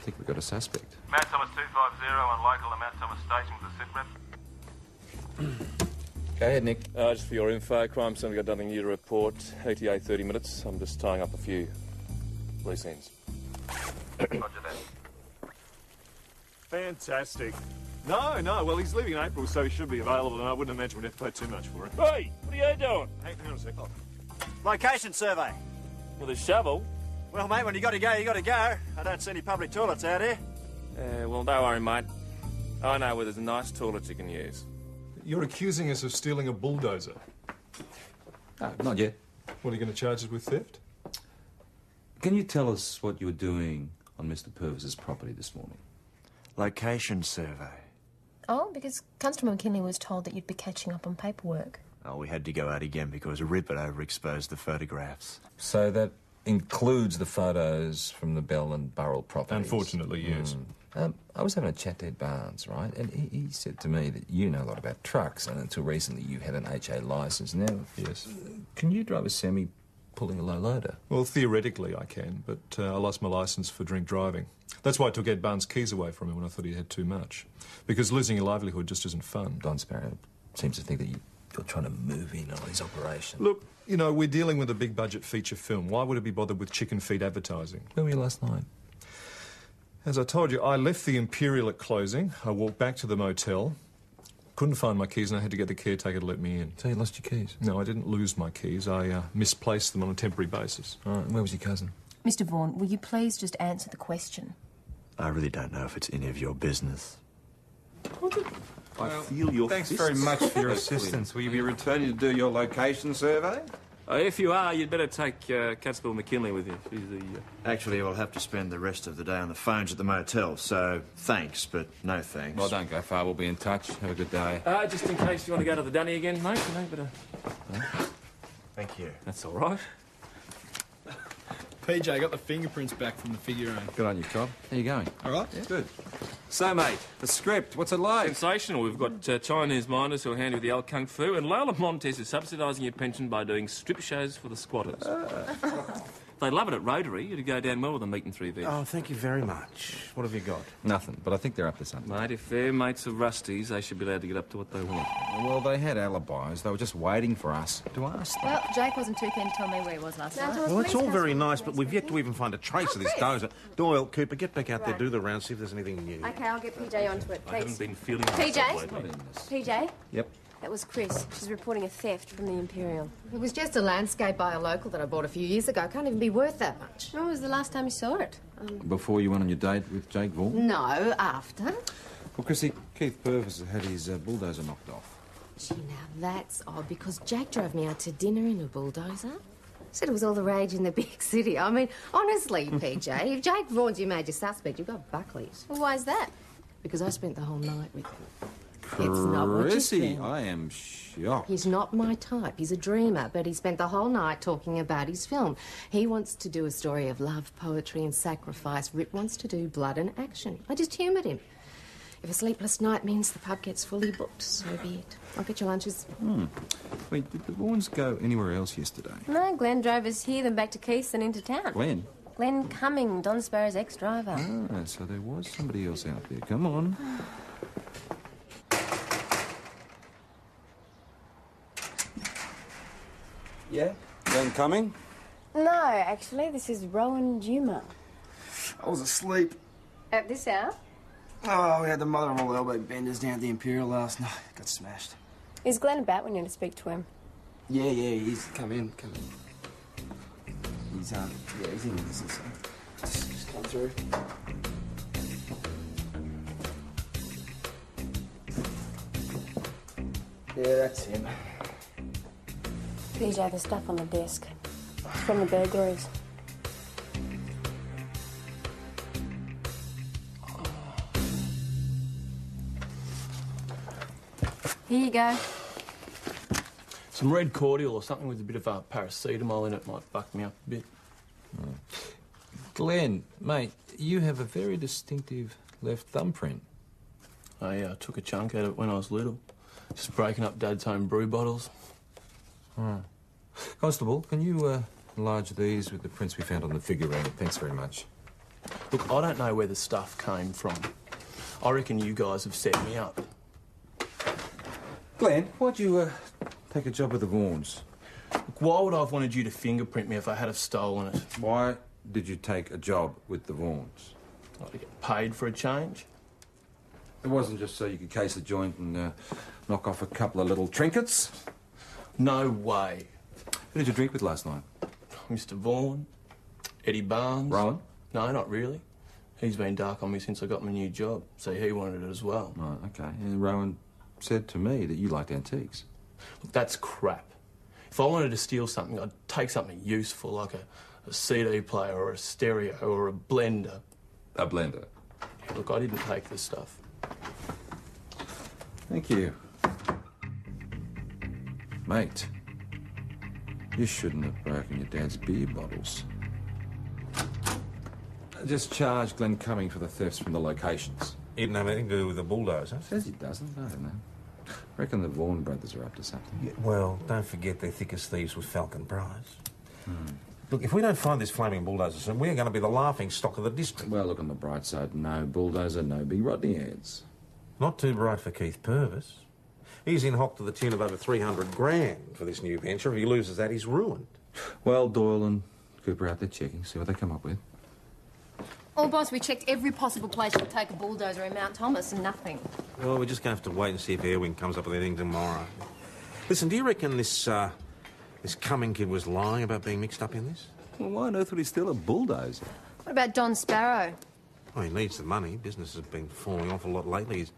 [SPEAKER 13] I think we've got a suspect.
[SPEAKER 18] Mount Thomas 250 on local and Mount Thomas station with a sit rep.
[SPEAKER 13] Go ahead, Nick.
[SPEAKER 5] Just for your info, crime scene, we've got nothing new to report. ETA 30 minutes. I'm just tying up a few loose ends.
[SPEAKER 18] Roger that.
[SPEAKER 9] Fantastic. No, well, he's leaving in April, so he should be available, and I wouldn't imagine we'd have to pay too much for him.
[SPEAKER 5] Hey, what are you doing?
[SPEAKER 9] Hang on a sec. Oh.
[SPEAKER 1] Location survey.
[SPEAKER 5] With a shovel?
[SPEAKER 1] Well, mate, when you got to go, you got to go. I don't see any public toilets out here.
[SPEAKER 5] Well, don't worry, mate. I know where there's a nice toilet you can use.
[SPEAKER 9] You're accusing us of stealing a bulldozer.
[SPEAKER 13] Not yet.
[SPEAKER 9] What are you going to charge us with theft?
[SPEAKER 13] Can you tell us what you were doing on Mr. Purvis's property this morning?
[SPEAKER 8] Location survey.
[SPEAKER 2] Oh, because Constable McKinley was told that you'd be catching up on paperwork.
[SPEAKER 8] Oh, we had to go out again because Ripper overexposed the photographs.
[SPEAKER 13] So that includes the photos from the Bell and Burrell properties?
[SPEAKER 9] Unfortunately, yes.
[SPEAKER 13] I was having a chat to Ed Barnes, right? And he said to me that you know a lot about trucks, and until recently you had an HA licence. Now,
[SPEAKER 9] yes.
[SPEAKER 13] Can you drive a semi pulling a low loader?
[SPEAKER 9] Well, theoretically I can, but I lost my licence for drink driving. That's why I took Ed Barnes' keys away from him when I thought he had too much. Because losing your livelihood just isn't fun.
[SPEAKER 13] Don Sparrow seems to think that you're trying to move in on his operation.
[SPEAKER 9] Look, you know, we're dealing with a big-budget feature film. Why would it be bothered with chicken feed advertising?
[SPEAKER 13] Where were you last night?
[SPEAKER 9] As I told you, I left the Imperial at closing. I walked back to the motel. Couldn't find my keys and I had to get the caretaker to let me in.
[SPEAKER 13] So you lost your keys?
[SPEAKER 9] No, I didn't lose my keys. I misplaced them on a temporary basis.
[SPEAKER 13] All right, where was your cousin?
[SPEAKER 2] Mr. Vaughan, will you please just answer the question?
[SPEAKER 8] I really don't know if it's any of your business.
[SPEAKER 16] I feel your
[SPEAKER 3] Thanks
[SPEAKER 16] fists.
[SPEAKER 3] very much for your assistance.
[SPEAKER 16] Will you be returning to do your location survey?
[SPEAKER 5] If you are, you'd better take Constable McKinley with you. She's the...
[SPEAKER 8] Actually, we'll have to spend the rest of the day on the phones at the motel, so thanks, but no thanks.
[SPEAKER 13] Well, don't go far. We'll be in touch. Have a good day.
[SPEAKER 5] Just in case you want to go to the dunny again, mate, you know, better...
[SPEAKER 8] Thank you.
[SPEAKER 5] That's all right.
[SPEAKER 12] PJ got the fingerprints back from the figurine.
[SPEAKER 13] Good on you, Cobb. How you going?
[SPEAKER 12] All right?
[SPEAKER 13] Yeah.
[SPEAKER 5] Good.
[SPEAKER 13] So, mate, the script, what's it like?
[SPEAKER 5] Sensational. We've got Chinese miners who are handy with the old kung fu, and Lola Montez is subsidising your pension by doing strip shows for the squatters. They love it at Rotary. It'd go down well with them meeting through there.
[SPEAKER 3] Oh, thank you very much. What have you got?
[SPEAKER 13] Nothing, but I think they're up to something.
[SPEAKER 5] Mate, if they're mates of Rusty's, they should be allowed to get up to what they want.
[SPEAKER 13] Well, they had alibis. They were just waiting for us to ask them.
[SPEAKER 6] Well, Jake wasn't too keen to tell me where he was last night.
[SPEAKER 3] Well, it's all very nice, but we've yet to even find a trace of this
[SPEAKER 2] Chris.
[SPEAKER 3] dozer. Doyle, Cooper, get back out there,
[SPEAKER 2] Right.
[SPEAKER 3] do the round, see if there's anything new.
[SPEAKER 2] Okay, I'll get PJ onto it.
[SPEAKER 5] I haven't
[SPEAKER 2] Thanks.
[SPEAKER 5] been feeling
[SPEAKER 2] PJ?
[SPEAKER 5] myself lately.
[SPEAKER 2] PJ?
[SPEAKER 13] Yep.
[SPEAKER 2] That was Chris. She's reporting a theft from the Imperial.
[SPEAKER 14] It was just a landscape by a local that I bought a few years ago. Can't even be worth that much.
[SPEAKER 2] When was the last time you saw it?
[SPEAKER 13] Before you went on your date with Jake Vaughan?
[SPEAKER 14] No, after.
[SPEAKER 13] Well, Chrissy, Keith Purvis had his bulldozer knocked off.
[SPEAKER 14] Gee, now that's odd, because Jake drove me out to dinner in a bulldozer. Said it was all the rage in the big city. I mean, honestly, PJ, if Jake Vaughan's your major suspect, you've got Buckley's.
[SPEAKER 2] Well, why is that?
[SPEAKER 14] Because I spent the whole night with him. It's not what you
[SPEAKER 13] Chrissy,
[SPEAKER 14] think.
[SPEAKER 13] I am shocked.
[SPEAKER 14] He's not my type. He's a dreamer, but he spent the whole night talking about his film. He wants to do a story of love, poetry and sacrifice. Rip wants to do blood and action. I just humoured him. If a sleepless night means the pub gets fully booked, so be it. I'll get your lunches.
[SPEAKER 13] Wait, did the Vaughans go anywhere else yesterday?
[SPEAKER 2] No, Glenn drove us here, then back to Keith's and into town.
[SPEAKER 13] Glenn?
[SPEAKER 2] Glenn Cumming, Don Sparrow's ex-driver.
[SPEAKER 13] Ah, so there was somebody else out there. Come on.
[SPEAKER 16] Yeah? Glenn coming?
[SPEAKER 2] No, actually, this is Rowan Duma.
[SPEAKER 19] I was asleep.
[SPEAKER 2] At this hour?
[SPEAKER 19] Oh, we had the mother-in-law elbow benders down at the Imperial last night. Got smashed.
[SPEAKER 2] Is Glenn about? We need to speak to him.
[SPEAKER 19] Yeah, he's come in. He's he's in this. Just come through. Yeah, that's him.
[SPEAKER 2] PJ, the stuff on the desk. It's from the burglaries. Here you go.
[SPEAKER 20] Some red cordial or something with a bit of paracetamol in it might buck me up a bit.
[SPEAKER 13] Glenn, mate, you have a very distinctive left thumbprint.
[SPEAKER 20] I took a chunk out of it when I was little. Just breaking up Dad's home brew bottles.
[SPEAKER 13] Constable, can you enlarge these with the prints we found on the figurine? Thanks very much.
[SPEAKER 20] Look, I don't know where the stuff came from. I reckon you guys have set me up.
[SPEAKER 13] Glenn, why'd you take a job with the Vaughans?
[SPEAKER 20] Look, why would I have wanted you to fingerprint me if I had have stolen it?
[SPEAKER 13] Why did you take a job with the Vaughans?
[SPEAKER 20] Like to get paid for a change?
[SPEAKER 13] It wasn't just so you could case the joint and knock off a couple of little trinkets?
[SPEAKER 20] No way.
[SPEAKER 13] Who did you drink with last night?
[SPEAKER 20] Mr. Vaughan, Eddie Barnes.
[SPEAKER 13] Rowan?
[SPEAKER 20] No, not really. He's been dark on me since I got my new job, so he wanted it as well.
[SPEAKER 13] Right, okay. And Rowan said to me that you liked antiques.
[SPEAKER 20] Look, that's crap. If I wanted to steal something, I'd take something useful, like a CD player or a stereo or a blender.
[SPEAKER 13] A blender?
[SPEAKER 20] Look, I didn't take this stuff.
[SPEAKER 13] Thank you. Mate, you shouldn't have broken your dad's beer bottles. Just charge Glenn Cumming for the thefts from the locations.
[SPEAKER 3] He didn't have anything to do with the bulldozer.
[SPEAKER 13] Says he doesn't. I don't know. Reckon the Vaughan brothers are up to something.
[SPEAKER 3] Yeah, well, don't forget they're thick as thieves with Falcon Prize. Look, if we don't find this flaming bulldozer soon, we're going to be the laughing stock of the district.
[SPEAKER 13] Well, look on the bright side. No bulldozer, no Big Rodney ads.
[SPEAKER 3] Not too bright for Keith Purvis. He's in hock to the tune of over 300 grand for this new venture. If he loses that, he's ruined.
[SPEAKER 13] Well, Doyle and Cooper out there checking, see what they come up with.
[SPEAKER 2] Oh, boss, we checked every possible place to take a bulldozer in Mount Thomas and nothing.
[SPEAKER 3] Well, we're just going to have to wait and see if Airwing comes up with anything tomorrow. Listen, do you reckon this Cumming kid was lying about being mixed up in this?
[SPEAKER 13] Well, why on earth would he steal a bulldozer?
[SPEAKER 2] What about Don Sparrow?
[SPEAKER 3] Well, he needs the money. Business has been falling off a lot lately. He's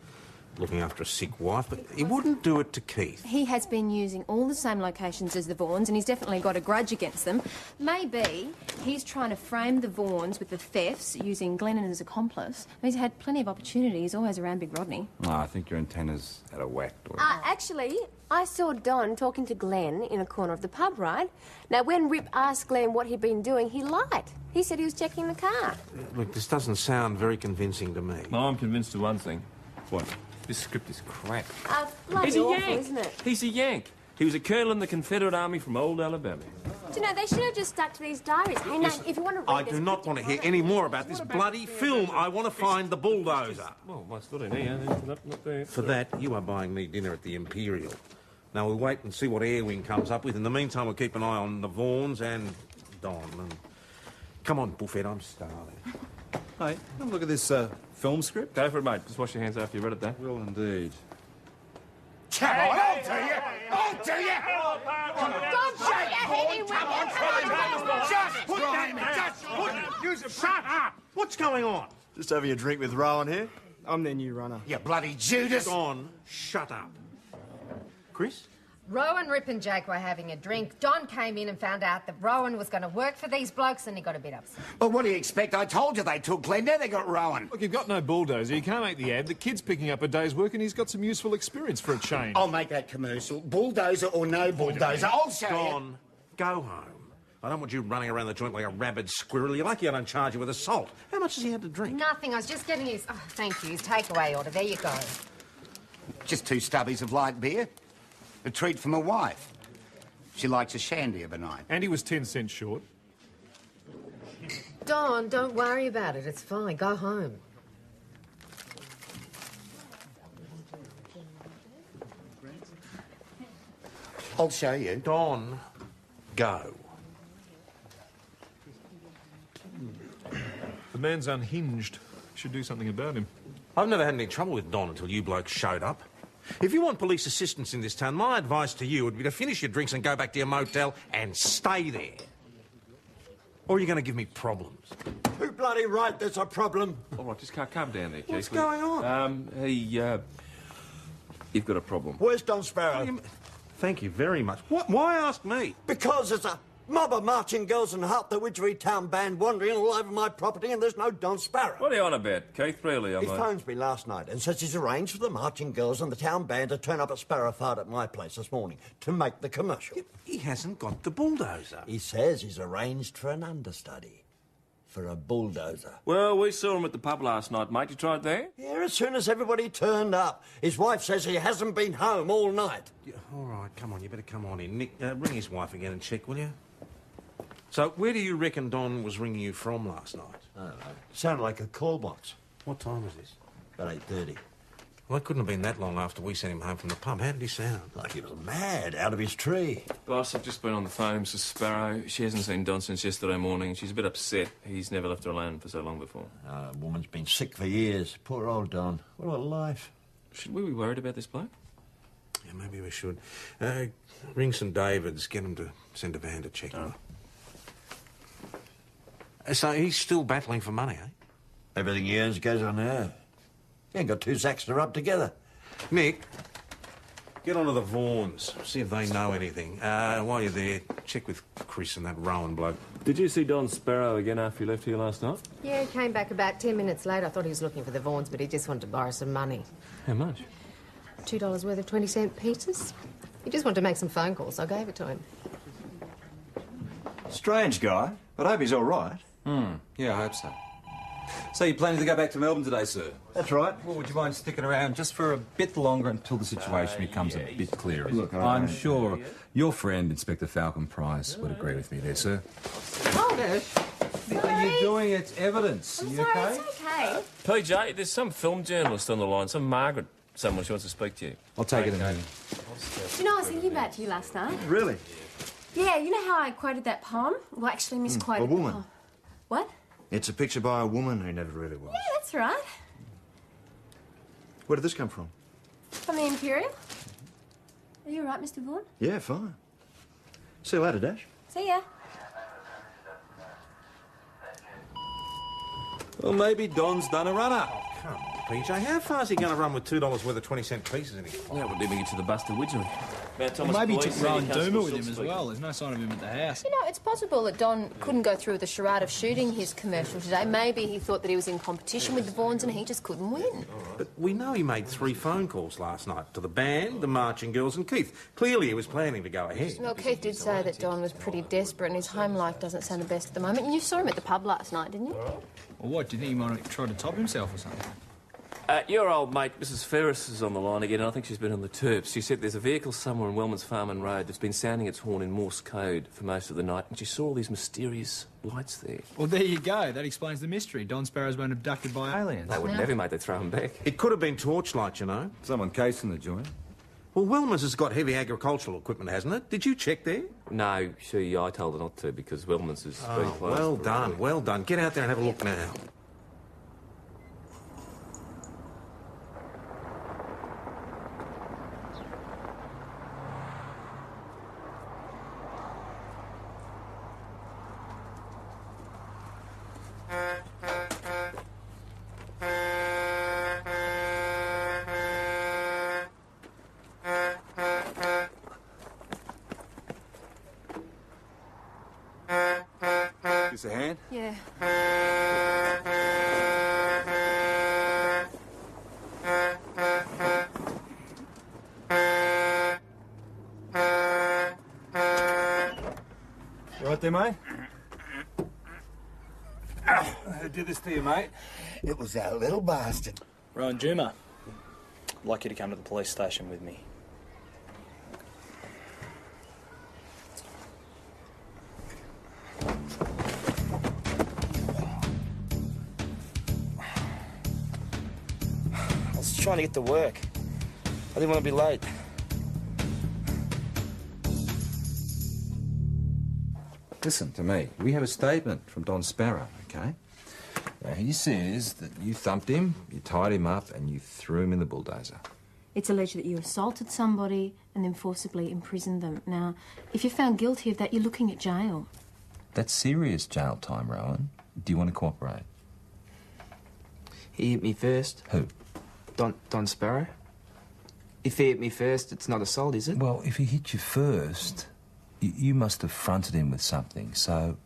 [SPEAKER 3] looking after a sick wife, but he wouldn't do it to Keith.
[SPEAKER 2] He has been using all the same locations as the Vaughans, and he's definitely got a grudge against them. Maybe he's trying to frame the Vaughans with the thefts using Glennon as accomplice. He's had plenty of opportunities, always around Big Rodney.
[SPEAKER 13] Oh, I think your antenna's out of whack, Doyle.
[SPEAKER 2] Actually, I saw Don talking to Glenn in a corner of the pub, right? Now, when Rip asked Glenn what he'd been doing, he lied. He said he was checking the car.
[SPEAKER 3] Look, this doesn't sound very convincing to me.
[SPEAKER 5] Well, I'm convinced of one thing.
[SPEAKER 13] What?
[SPEAKER 5] This script is crap.
[SPEAKER 2] Bloody
[SPEAKER 5] He's a
[SPEAKER 2] awful,
[SPEAKER 5] Yank.
[SPEAKER 2] isn't it?
[SPEAKER 5] He's a Yank. He was a colonel in the Confederate Army from old Alabama.
[SPEAKER 2] Do you know, they should have just stuck to these diaries. Hey, now, if you want to read
[SPEAKER 3] I do not want to hear any more about this bloody film. I want to find the bulldozer.
[SPEAKER 5] Well, what's not in here? Not there.
[SPEAKER 3] For that, you are buying me dinner at the Imperial. Now, we'll wait and see what Airwing comes up with. In the meantime, we'll keep an eye on the Vaughans and Don. And come on, Buffett, I'm starving.
[SPEAKER 9] Hey, have a look at this film script.
[SPEAKER 5] Go for it, mate. Just wash your hands after you've read it, though.
[SPEAKER 13] Will indeed.
[SPEAKER 10] Come on, I'll do you! I'll do you!
[SPEAKER 2] Don't shoot your head in with
[SPEAKER 10] Just put him! Just put him! Use a
[SPEAKER 3] Shut up! What's going on?
[SPEAKER 8] Just having a drink with Rowan here.
[SPEAKER 19] I'm their new runner.
[SPEAKER 10] You bloody Judas!
[SPEAKER 3] Don, shut up. Chris?
[SPEAKER 14] Rowan, Rip and Jake were having a drink. Don came in and found out that Rowan was going to work for these blokes and he got a bit upset.
[SPEAKER 10] Well, what do you expect? I told you they took Glenn. Now they got Rowan.
[SPEAKER 9] Look, you've got no bulldozer. You can't make the ad. The kid's picking up a day's work and he's got some useful experience for a change.
[SPEAKER 10] I'll make that commercial. Bulldozer or no bulldozer. I'll show you.
[SPEAKER 3] Don, go home. I don't want you running around the joint like a rabid squirrel. You're lucky I don't charge you with assault. How much has he had to drink?
[SPEAKER 14] Nothing. I was just getting his... Oh, thank you. His takeaway order. There you go.
[SPEAKER 10] Just 2 stubbies of light beer. A treat for my wife. She likes a shandy of a night.
[SPEAKER 9] And he was 10 cents short.
[SPEAKER 14] Don, don't worry about it. It's fine. Go home.
[SPEAKER 10] I'll show you.
[SPEAKER 3] Don, go.
[SPEAKER 9] The man's unhinged. Should do something about him.
[SPEAKER 3] I've never had any trouble with Don until you blokes showed up. If you want police assistance in this town, my advice to you would be to finish your drinks and go back to your motel and stay there. Or are you going to give me problems?
[SPEAKER 1] Who bloody right there's a problem?
[SPEAKER 5] All right, just calm down there, Keith.
[SPEAKER 3] What's going on?
[SPEAKER 5] You've got a problem.
[SPEAKER 1] Where's Don Sparrow?
[SPEAKER 3] Thank you very much. Why ask me?
[SPEAKER 1] Because there's a mob of marching girls and half the Widgery band wandering all over my property and there's no Don Sparrow.
[SPEAKER 5] What are you on about, Keith? Really,
[SPEAKER 1] He phones me last night and says he's arranged for the marching girls and the town band to turn up at Sparrowford at my place this morning to make the commercial.
[SPEAKER 3] He hasn't got the bulldozer.
[SPEAKER 1] He says he's arranged for an understudy. For a bulldozer.
[SPEAKER 5] Well, we saw him at the pub last night, mate. You tried there?
[SPEAKER 1] Yeah, as soon as everybody turned up. His wife says he hasn't been home all night.
[SPEAKER 3] Yeah, all right, come on, you better come on in. Nick, ring his wife again and check, will you? So, where do you reckon Don was ringing you from last night?
[SPEAKER 1] I don't know. Sounded like a call box.
[SPEAKER 3] What time was this?
[SPEAKER 1] About 8:30.
[SPEAKER 3] Well, it couldn't have been that long after we sent him home from the pub. How did he sound?
[SPEAKER 1] Like he was mad, out of his tree.
[SPEAKER 5] Boss, I've just been on the phone with Mrs. Sparrow. She hasn't seen Don since yesterday morning. She's a bit upset. He's never left her alone for so long before.
[SPEAKER 1] Woman's been sick for years. Poor old Don. What a life.
[SPEAKER 5] Should we be worried about this bloke?
[SPEAKER 3] Yeah, maybe we should. Ring St David's, get him to send a van to check him. So he's still battling for money, eh?
[SPEAKER 1] Everything he earns goes on her. He ain't got 2 sacks to rub together.
[SPEAKER 3] Nick, Get onto the Vaughns, see if they know anything. While you're there, check with Chris and that Rowan bloke.
[SPEAKER 5] Did you see Don Sparrow again after you left here last night?
[SPEAKER 14] Yeah, he came back about 10 minutes later. I thought he was looking for the Vaughns, but he just wanted to borrow some money.
[SPEAKER 5] How much?
[SPEAKER 14] $2 worth of 20-cent pieces. He just wanted to make some phone calls. I gave it to him.
[SPEAKER 15] Strange guy, but I hope he's all right.
[SPEAKER 13] Yeah, I hope so. So you're planning to go back to Melbourne today, sir?
[SPEAKER 15] That's right.
[SPEAKER 13] Well, would you mind sticking around just for a bit longer until the situation becomes a bit clearer?
[SPEAKER 15] Look,
[SPEAKER 13] I'm sure your friend, Inspector Falcon Price, would agree with me there, sir.
[SPEAKER 14] Hold it.
[SPEAKER 13] What are you doing? It's evidence. Are you okay?
[SPEAKER 14] It's okay.
[SPEAKER 5] PJ, there's some film journalist on the line, some Margaret, someone she wants to speak to you.
[SPEAKER 13] I'll take it in here.
[SPEAKER 2] You know, I was thinking about you last night.
[SPEAKER 15] Really?
[SPEAKER 2] Yeah, you know how I quoted that poem? Well, actually, misquoted
[SPEAKER 15] a woman.
[SPEAKER 2] the poem. What?
[SPEAKER 15] It's a picture by a woman who never really was.
[SPEAKER 2] Yeah, that's right.
[SPEAKER 15] Where did this come from?
[SPEAKER 2] From the Imperial. Are you all right, Mr. Vaughan?
[SPEAKER 15] Yeah, fine. See you later, Dash.
[SPEAKER 2] See ya.
[SPEAKER 13] Well, maybe Don's done a runner.
[SPEAKER 3] Come on, PJ. How far is he going to run with $2 worth of 20-cent pieces in his pocket?
[SPEAKER 5] That would even get to the Buster Widgery.
[SPEAKER 12] Maybe he took Rowan Doomer with him as well. There's no sign of him at the house.
[SPEAKER 2] You know, it's possible that Don couldn't go through with the charade of shooting his commercial today. Maybe he thought that he was in competition with the Vaughns and he just couldn't win.
[SPEAKER 3] But we know he made 3 phone calls last night to the band, the marching girls and Keith. Clearly he was planning to go ahead.
[SPEAKER 2] Well, Keith did say that Don was pretty desperate and his home life doesn't sound the best at the moment. And you saw him at the pub last night, didn't you?
[SPEAKER 12] Well, what, do you think he might have tried to top himself or something?
[SPEAKER 5] Your old mate, Mrs. Ferris, is on the line again, and I think she's been on the Terps. She said there's a vehicle somewhere in Wellman's Farm Road that's been sounding its horn in Morse code for most of the night, and she saw all these mysterious lights there.
[SPEAKER 12] Well, there you go. That explains the mystery. Don Sparrow's been abducted by aliens.
[SPEAKER 5] They wouldn't have him, mate. They'd throw him back.
[SPEAKER 3] It could have been torchlight, you know.
[SPEAKER 13] Someone casing the joint.
[SPEAKER 3] Well, Wellman's has got heavy agricultural equipment, hasn't it? Did you check there?
[SPEAKER 5] No, I told her not to, because Wellman's has been closed.
[SPEAKER 3] Well done, well done. Get out there and have a look now.
[SPEAKER 13] Give us a hand.
[SPEAKER 2] Yeah.
[SPEAKER 12] You right there, mate?
[SPEAKER 19] Who did this to you, mate?
[SPEAKER 10] It was that little bastard.
[SPEAKER 12] Rowan Doomer. I'd like you to come to the police station with me.
[SPEAKER 19] I was trying to get to work. I didn't want to be late.
[SPEAKER 13] Listen to me. We have a statement from Don Sparrow, OK? Now, he says that you thumped him, you tied him up, and you threw him in the bulldozer.
[SPEAKER 2] It's alleged that you assaulted somebody and then forcibly imprisoned them. Now, if you're found guilty of that, you're looking at jail.
[SPEAKER 13] That's serious jail time, Rowan. Do you want to cooperate?
[SPEAKER 19] He hit me first.
[SPEAKER 13] Who?
[SPEAKER 19] Don Sparrow. If he hit me first, it's not assault, is it?
[SPEAKER 13] Well, if he hit you first, you must have fronted him with something. So,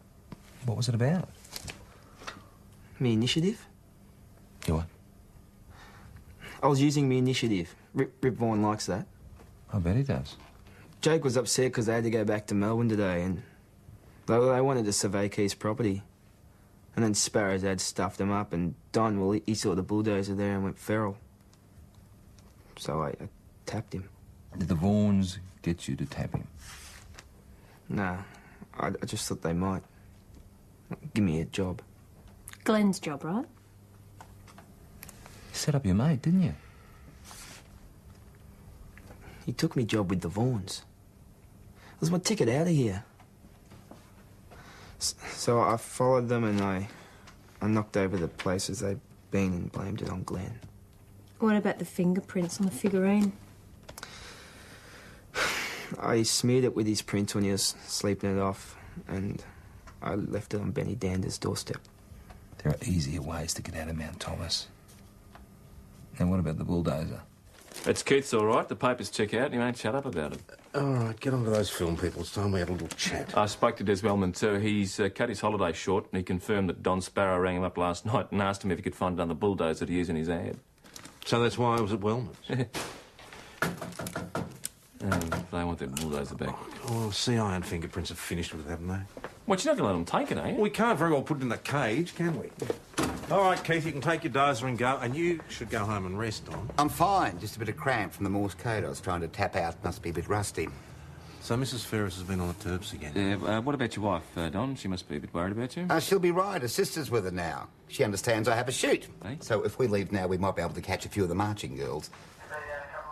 [SPEAKER 13] what was it about?
[SPEAKER 19] Me initiative?
[SPEAKER 13] You what?
[SPEAKER 19] I was using me initiative. Rip Vaughan likes that.
[SPEAKER 13] I bet he does.
[SPEAKER 19] Jake was upset because they had to go back to Melbourne today and they wanted to survey Keith's property. And then Sparrow's dad stuffed him up and Don, well, he saw the bulldozer there and went feral. So I tapped him.
[SPEAKER 13] Did the Vaughns get you to tap him?
[SPEAKER 19] Nah, I just thought they might. Give me a job.
[SPEAKER 2] Glenn's job, right?
[SPEAKER 13] You set up your mate, didn't you?
[SPEAKER 19] He took me job with the Vaughns. It was my ticket out of here. So I followed them and I knocked over the places they'd been and blamed it on Glenn.
[SPEAKER 2] What about the fingerprints on the figurine?
[SPEAKER 19] I smeared it with his print when he was sleeping it off and I left it on Benny Dander's doorstep.
[SPEAKER 13] There are easier ways to get out of Mount Thomas. And what about the bulldozer?
[SPEAKER 5] It's Keith's all right. The papers check out and he won't shut up about it.
[SPEAKER 3] All right, get on to those film people. It's time we had a little chat.
[SPEAKER 5] I spoke to Des Wellman too. He's cut his holiday short and he confirmed that Don Sparrow rang him up last night and asked him if he could find another bulldozer to use in his ad.
[SPEAKER 3] So that's why I was at Wellman's?
[SPEAKER 5] They want their bulldozer back.
[SPEAKER 3] Oh, CI and fingerprints are finished with it, haven't they?
[SPEAKER 5] Well, you're not going to let them take it, are you?
[SPEAKER 3] We can't very well put it in the cage, can we? All right, Keith, you can take your dozer and go, and you should go home and rest, Don.
[SPEAKER 10] I'm fine. Just a bit of cramp from the Morse code I was trying to tap out. Must be a bit rusty.
[SPEAKER 3] So Mrs. Ferris has been on the terps again?
[SPEAKER 5] Yeah, what about your wife, Don? She must be a bit worried about you.
[SPEAKER 10] She'll be right. Her sister's with her now. She understands I have a shoot.
[SPEAKER 5] Eh?
[SPEAKER 10] So if we leave now, we might be able to catch a few of the marching girls.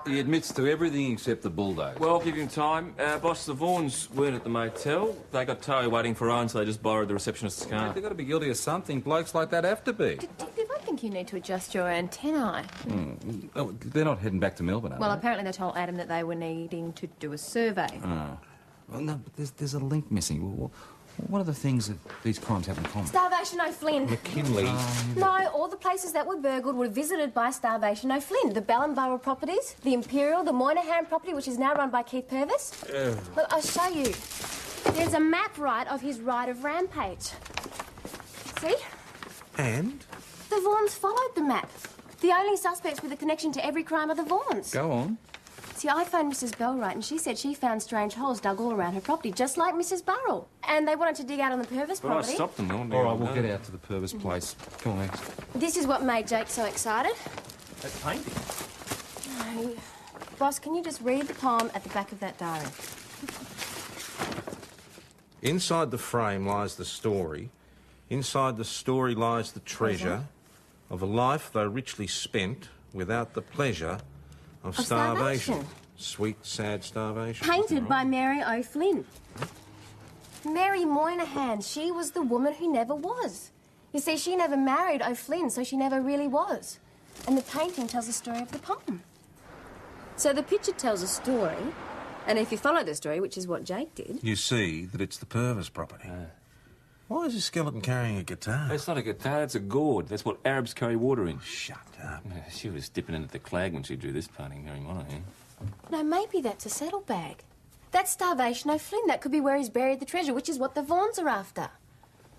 [SPEAKER 13] He admits to everything except the bulldozer.
[SPEAKER 5] Well, give him time. Boss, the Vaughans weren't at the motel. They got Towie waiting for Owen, so they just borrowed the receptionist's car.
[SPEAKER 13] They've got to be guilty of something. Blokes like that have to be.
[SPEAKER 2] Detective, I think you need to adjust your antennae.
[SPEAKER 13] Oh, they're not heading back to Melbourne, are
[SPEAKER 2] Well,
[SPEAKER 13] they?
[SPEAKER 2] apparently they told Adam that they were needing to do a survey.
[SPEAKER 13] Oh. Well, no, but there's a link missing. What are the things that these crimes have in common?
[SPEAKER 2] Starvation O'Flynn.
[SPEAKER 3] McKinley.
[SPEAKER 2] No, all the places that were burgled were visited by Starvation O'Flynn. The Ballinborough properties, the Imperial, the Moynihan property, which is now run by Keith Purvis. Look, I'll show you. There's a map, right, of his right of rampage. See?
[SPEAKER 3] And?
[SPEAKER 2] The Vaughans followed the map. The only suspects with a connection to every crime are the Vaughans.
[SPEAKER 13] Go on.
[SPEAKER 2] See, I phoned Mrs. Bellwright and she said she found strange holes dug all around her property, just like Mrs. Burrell. And they wanted to dig out on the Purvis
[SPEAKER 5] Well, I
[SPEAKER 2] property.
[SPEAKER 5] stopped them.
[SPEAKER 13] All right, we'll get out to the Purvis place. Come on, Max.
[SPEAKER 2] This is what made Jake so excited.
[SPEAKER 5] That painting.
[SPEAKER 2] No. Boss, can you just read the poem at the back of that diary?
[SPEAKER 3] Inside the frame lies the story. Inside the story lies the treasure of a life, though richly spent, without the pleasure of starvation. Sweet, sad starvation.
[SPEAKER 2] Painted by Mary O'Flynn. Mary Moynihan, she was the woman who never was. You see, she never married O'Flynn, so she never really was. And the painting tells the story of the poem. So the picture tells a story, and if you follow the story, which is what Jake did...
[SPEAKER 3] You see that it's the Purvis property. Why is this skeleton carrying a guitar?
[SPEAKER 5] It's not a guitar, it's a gourd. That's what Arabs carry water in.
[SPEAKER 3] Shut up.
[SPEAKER 5] She was dipping into the clag when she drew this painting, Mary Moynihan.
[SPEAKER 2] No, maybe that's a saddlebag. That's Starvation O'Flynn. That could be where he's buried the treasure, which is what the Vaughans are after.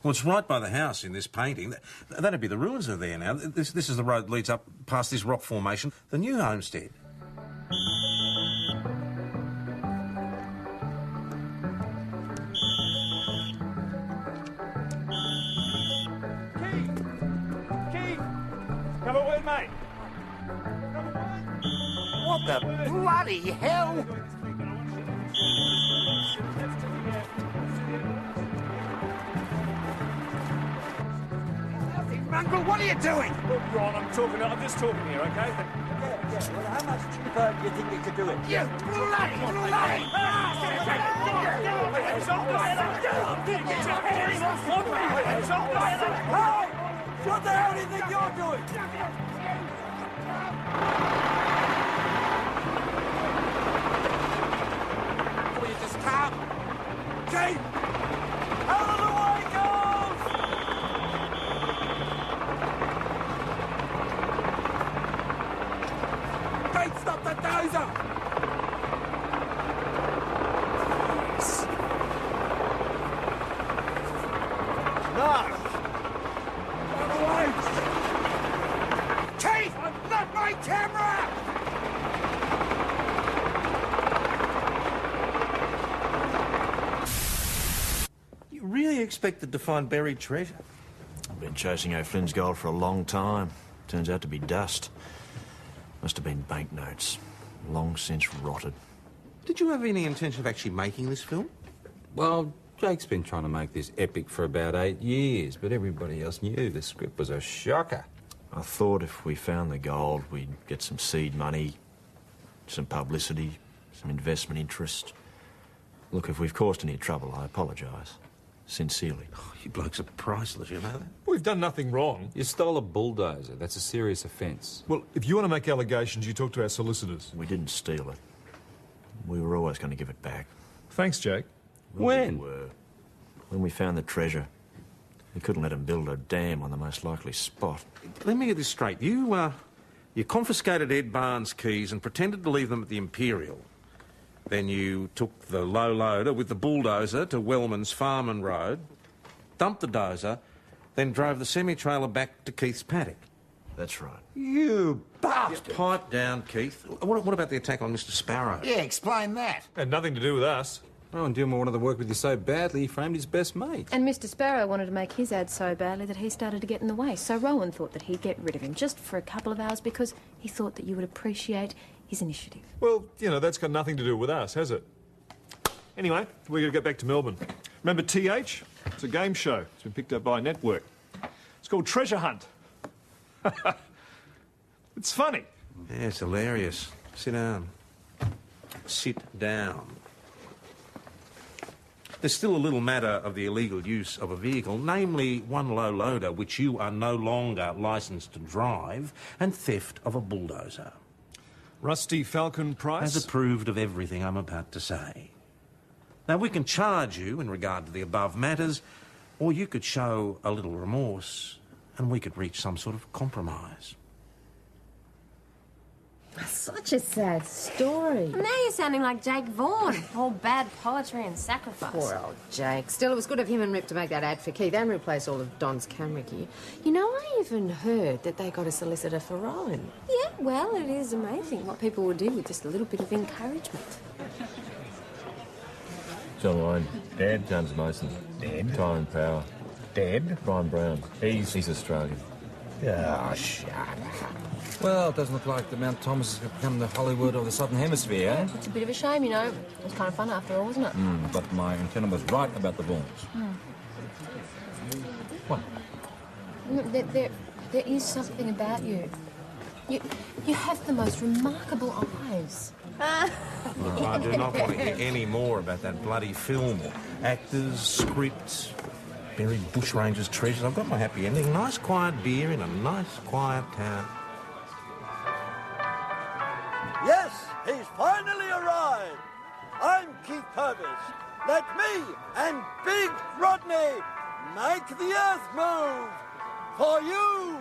[SPEAKER 3] Well, it's right by the house in this painting. That'd be the ruins are there now. This is the road that leads up past this rock formation, the new homestead.
[SPEAKER 18] Have a word, mate.
[SPEAKER 10] What the bloody hell? Mongrel, what are you doing?
[SPEAKER 18] Look, Ron, I'm just talking here, okay?
[SPEAKER 1] Well, how much cheaper do you think you could do it?
[SPEAKER 10] You bloody!
[SPEAKER 18] What the hell do you think you're doing?
[SPEAKER 10] Will you just come?
[SPEAKER 18] Kate! Out of the way, girls! Kate, stop the dozer!
[SPEAKER 1] No!
[SPEAKER 18] Run away!
[SPEAKER 10] Keith, not my camera!
[SPEAKER 3] You really expected to find buried treasure?
[SPEAKER 15] I've been chasing O'Flynn's gold for a long time. Turns out to be dust. Must have been banknotes. Long since rotted.
[SPEAKER 3] Did you have any intention of actually making this film?
[SPEAKER 13] Well, Jake's been trying to make this epic for about 8 years, but everybody else knew the script was a shocker.
[SPEAKER 15] I thought if we found the gold, we'd get some seed money, some publicity, some investment interest. Look, if we've caused any trouble, I apologise. Sincerely.
[SPEAKER 3] Oh, you blokes are priceless, you know that?
[SPEAKER 9] We've done nothing wrong.
[SPEAKER 13] You stole a bulldozer. That's a serious offence.
[SPEAKER 9] Well, if you want to make allegations, you talk to our solicitors.
[SPEAKER 15] We didn't steal it. We were always going to give it back.
[SPEAKER 9] Thanks, Jake.
[SPEAKER 13] When?
[SPEAKER 15] We were. When we found the treasure. We couldn't let them build a dam on the most likely spot.
[SPEAKER 3] Let me get this straight. You You confiscated Ed Barnes' keys and pretended to leave them at the Imperial. Then you took the low loader with the bulldozer to Wellman's Farman Road, dumped the dozer, then drove the semi-trailer back to Keith's paddock.
[SPEAKER 15] That's right.
[SPEAKER 3] You bastard! Pipe down, Keith. What about the attack on Mr. Sparrow?
[SPEAKER 10] Yeah, explain that.
[SPEAKER 9] Had nothing to do with us.
[SPEAKER 13] Oh, and Dilmore wanted to work with you so badly, he framed his best mate.
[SPEAKER 6] And Mr. Sparrow wanted to make his ad so badly that he started to get in the way. So Rowan thought that he'd get rid of him just for a couple of hours because he thought that you would appreciate his initiative.
[SPEAKER 9] Well, you know, that's got nothing to do with us, has it? Anyway, we're going to get back to Melbourne. Remember TH? It's a game show. It's been picked up by a network. It's called Treasure Hunt. It's funny.
[SPEAKER 3] Yeah, it's hilarious. Sit down. Sit down. There's still a little matter of the illegal use of a vehicle, namely one low loader which you are no longer licensed to drive, and theft of a bulldozer.
[SPEAKER 9] Rusty Falcon Price?
[SPEAKER 3] Has approved of everything I'm about to say. Now, we can charge you in regard to the above matters, or you could show a little remorse and we could reach some sort of compromise.
[SPEAKER 14] Such a sad story.
[SPEAKER 2] Now you're sounding like Jake Vaughan. All bad poetry and sacrifice.
[SPEAKER 14] Poor old Jake. Still, it was good of him and Rip to make that ad for Keith and replace all of Don's camera gear. You know, I even heard that they got a solicitor for Rowan.
[SPEAKER 2] Yeah, well, it is amazing what people will do with just a little bit of encouragement.
[SPEAKER 15] John Wayne. Dad. James Mason.
[SPEAKER 4] Dead.
[SPEAKER 15] Tyrone Power.
[SPEAKER 4] Dead.
[SPEAKER 15] Brian Brown. He's Australian.
[SPEAKER 4] Oh, shut up.
[SPEAKER 13] Well, it doesn't look like the Mount Thomas has become the Hollywood of the Southern Hemisphere, eh?
[SPEAKER 2] It's a bit of a shame, you know. It was kind of fun after all, wasn't it?
[SPEAKER 13] But my antenna was right about the Vaughns. What?
[SPEAKER 2] There is something about you. You have the most remarkable eyes.
[SPEAKER 3] I do not want to hear any more about that bloody film. Actors, scripts, buried bushrangers' treasures. I've got my happy ending. Nice quiet beer in a nice quiet town.
[SPEAKER 1] Yes, he's finally arrived. I'm Keith Purvis. Let me and Big Rodney make the earth move for you.